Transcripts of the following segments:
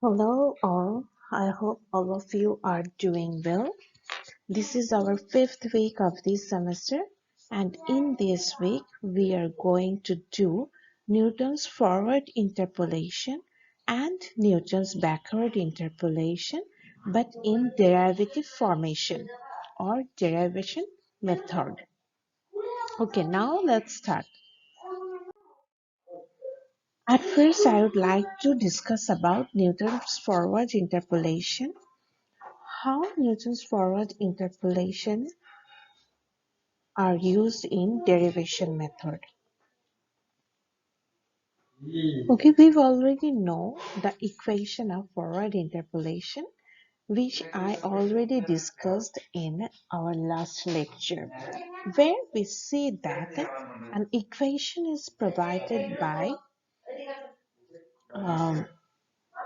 Hello all, I hope all of you are doing well. This is our fifth week of this semester, and in this week we are going to do Newton's forward interpolation and Newton's backward interpolation, but in derivative formation or derivation method. Okay, now let's start. At first, I would like to discuss about Newton's forward interpolation. How Newton's forward interpolation are used in derivation method. Okay, we've already know the equation of forward interpolation, which I already discussed in our last lecture, where we see that an equation is provided by um,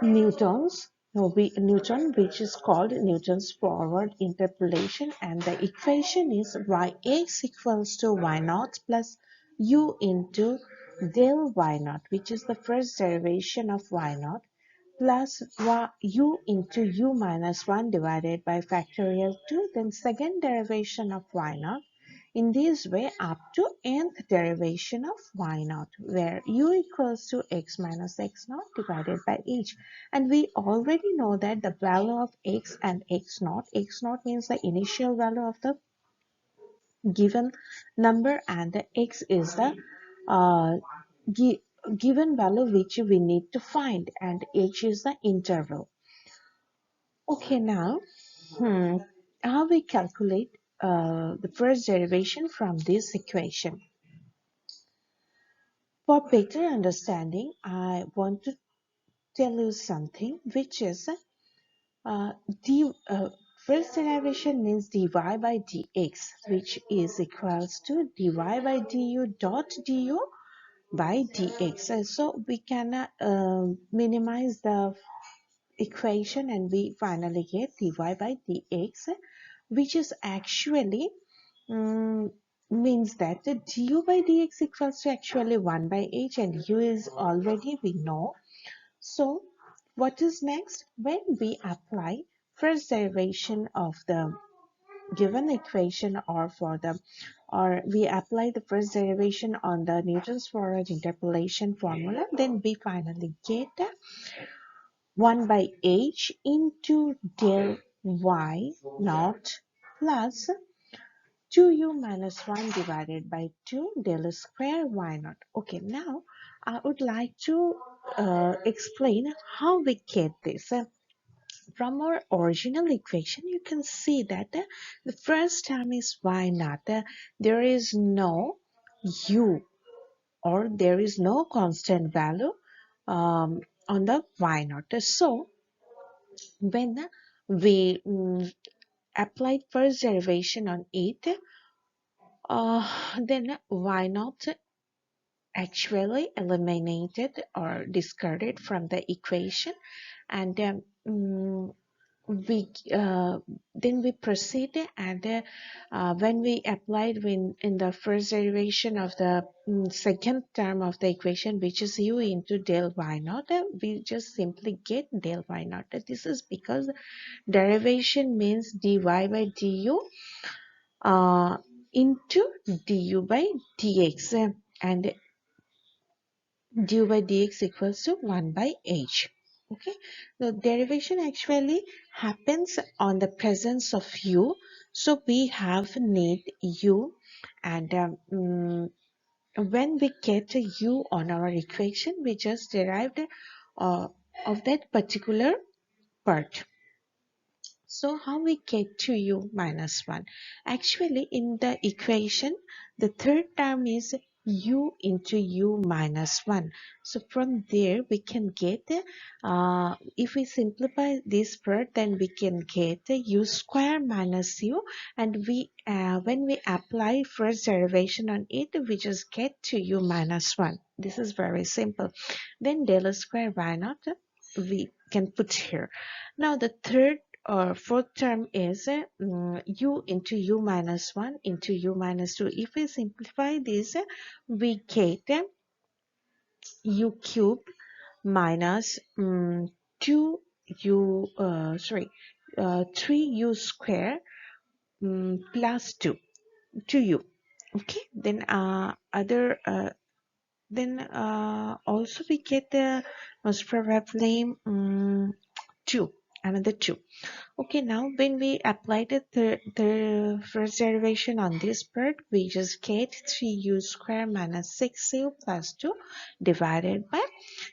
Newton, which is called Newton's forward interpolation, and the equation is yx equals to y naught plus u into del y naught, which is the first derivation of y naught, plus u into u minus 1 divided by factorial 2, then second derivation of y naught. In this way, up to nth derivation of y naught, where u equals to x minus x naught divided by h. And we already know that the value of x and x naught means the initial value of the given number, and the x is the uh, given value which we need to find, and h is the interval. Okay, now how we calculate the first derivation from this equation. For better understanding, I want to tell you something, which is d first derivation means dy by dx, which is equals to dy by du dot du by dx. So we can minimize the equation and we finally get dy by dx, which is actually means that the du by dx equals to actually 1 by h, and u is already we know. So what is next? When we apply first derivation of the given equation, or we apply the first derivation on the Newton's forward interpolation formula, then we finally get 1 by h into del y naught plus 2u minus 1 divided by 2 del square y naught. Okay, now I would like to explain how we get this. From our original equation, you can see that the first term is y naught. There is no u, or there is no constant value on the y naught. So when we applied first derivation on it, then y naught actually eliminated or discarded from the equation, and we then we proceed, and when we applied in the first derivation of the second term of the equation, which is u into del y naught, we just simply get del y naught. This is because derivation means dy by du into du by dx, and du by dx equals to 1 by h. Okay, the derivation actually happens on the presence of u, so we have need u, and when we get a u on our equation, we just derived of that particular part. So how we get to u minus 1? Actually, in the equation, the third term is u into u minus 1. So from there, we can get, if we simplify this part, then we can get u square minus u, and when we apply first derivation on it, we just get to u minus 1. This is very simple. Then del square y naught we can put here. Now the third or fourth term is u into u minus 1 into u minus 2. If we simplify this, we get u cube minus 3u square plus 2u. Okay, then also we get the most probably 2, another 2. Okay, now when we apply the first derivation on this part, we just get 3u square minus 6u plus 2 divided by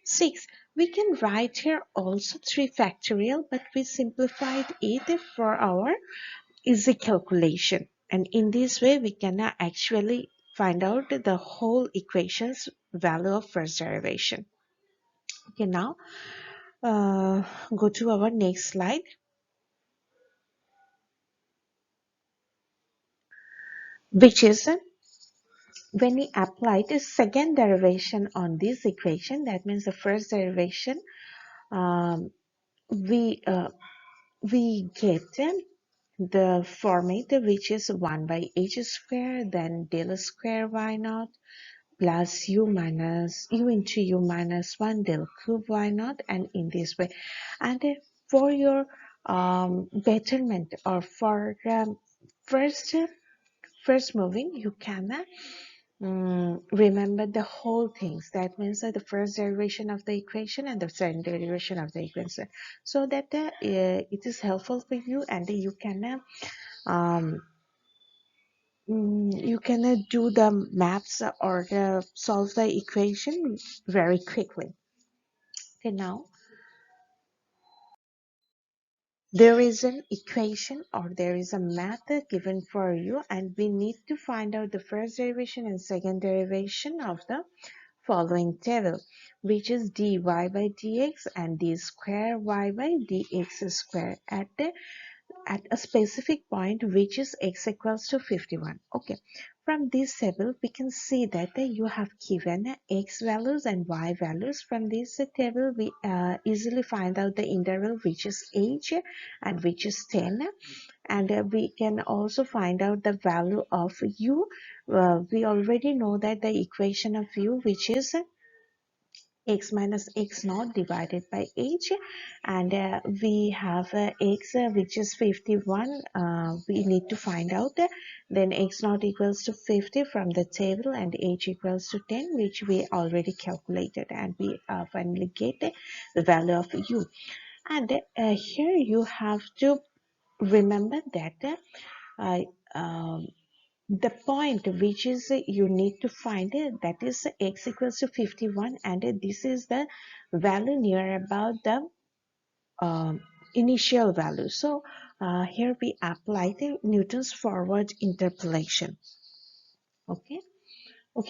6. We can write here also 3 factorial, but we simplified it for our easy calculation. And in this way, we can actually find out the whole equation's value of first derivation. Okay, now go to our next slide, which is when we apply the second derivation on this equation. That means the first derivation, um, we uh, we get the format, which is 1 by h square, then del square y naught plus u minus u into u minus 1 del cube y naught, and in this way. And for your betterment, or for first moving, you can remember the whole things. That means the first derivation of the equation and the second derivation of the equation, so that it is helpful for you, and um, you can do the maths or solve the equation very quickly. Okay, now there is an equation, or there is a method given for you, and we need to find out the first derivation and second derivation of the following table, which is dy by dx and d square y by dx square at a specific point, which is x equals to 51. Okay, from this table we can see that you have given x values and y values. From this table we easily find out the interval which is h and which is 10, and we can also find out the value of u. We already know that the equation of u, which is x minus x naught divided by h, and we have x which is 51. We need to find out then x naught equals to 50 from the table, and h equals to 10, which we already calculated, and we finally get the value of u. And here you have to remember that uh, um, the point which is you need to find it, that is x equals to 51, and this is the value near about the um, initial value. So here we apply the Newton's forward interpolation. Okay,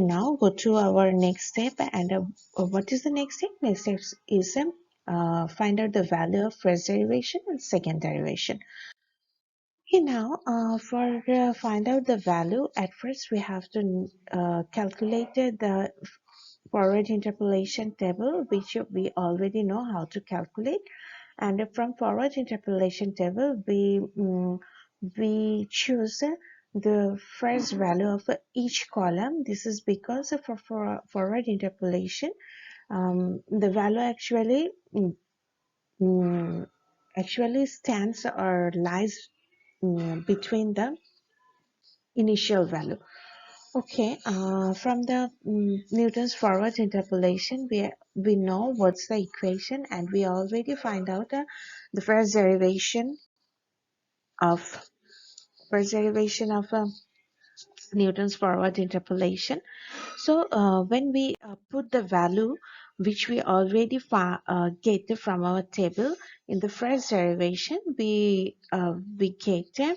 now go to our next step, and what is the next step? Next step is find out the value of first derivation and second derivation. Okay, now for find out the value, at first we have to calculate the forward interpolation table, which we already know how to calculate. And from forward interpolation table, we choose the first value of each column. This is because for forward interpolation, the value mm, actually stands or lies between the initial value. Okay, from the Newton's forward interpolation, we know what's the equation, and we already find out the of first derivation of Newton's forward interpolation. So when we put the value which we already get from our table in the first derivation, we get dy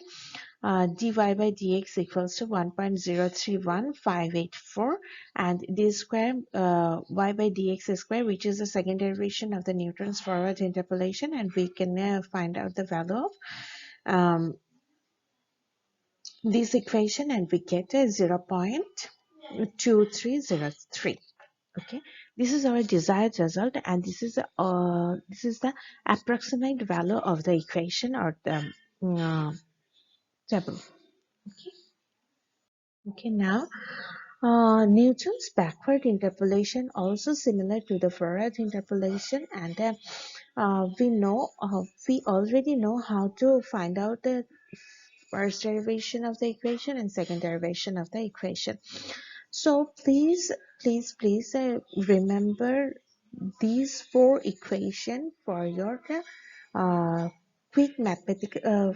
by dx equals to 1.031584, and d square y by dx square, which is the second derivation of the Newton's forward interpolation, and we can find out the value of um, this equation, and we get a 0.2303. Okay, this is our desired result, and this is the approximate value of the equation, or the table. Okay, now Newton's backward interpolation also similar to the forward interpolation, and we already know how to find out the first derivation of the equation and second derivation of the equation. So please remember these four equations for your uh, quick mathematical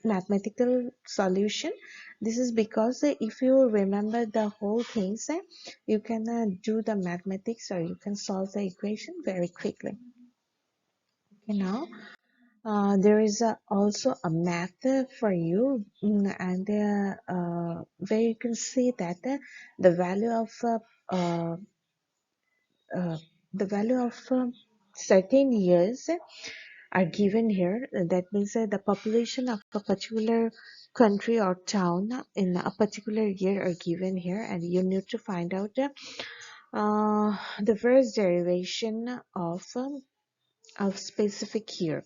mathematical solution. This is because if you remember the whole things, you can do the mathematics or you can solve the equation very quickly. Okay, now there is also a math for you, and where you can see that the value of uh, uh, certain years are given here. That means the population of a particular country or town in a particular year are given here, and you need to find out the first derivation of specific year,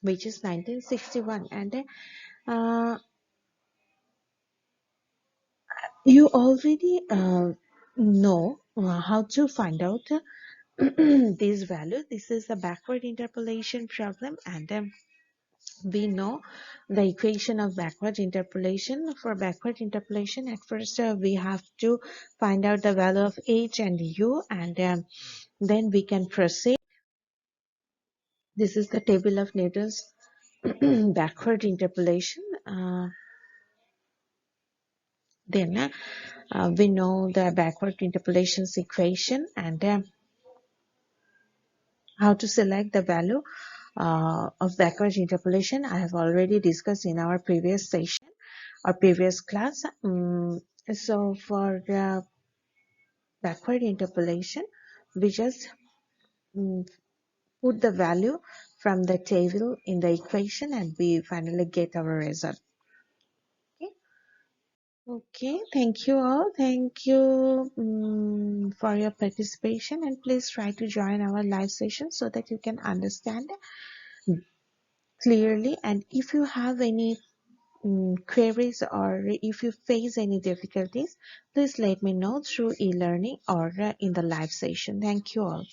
which is 1961. And uh, you already know how to find out this value. This is a backward interpolation problem, and we know the equation of backward interpolation. For backward interpolation, at first we have to find out the value of h and u, and then we can proceed. This is the table of Newton's backward interpolation. Then we know the backward interpolation's equation, and how to select the value of backward interpolation. I have already discussed in our previous session or previous class. So for the backward interpolation, we just um, put the value from the table in the equation and we finally get our result. Okay. Okay, thank you all. Thank you for your participation, and please try to join our live session so that you can understand clearly. And if you have any queries or if you face any difficulties, please let me know through e-learning or in the live session. Thank you all.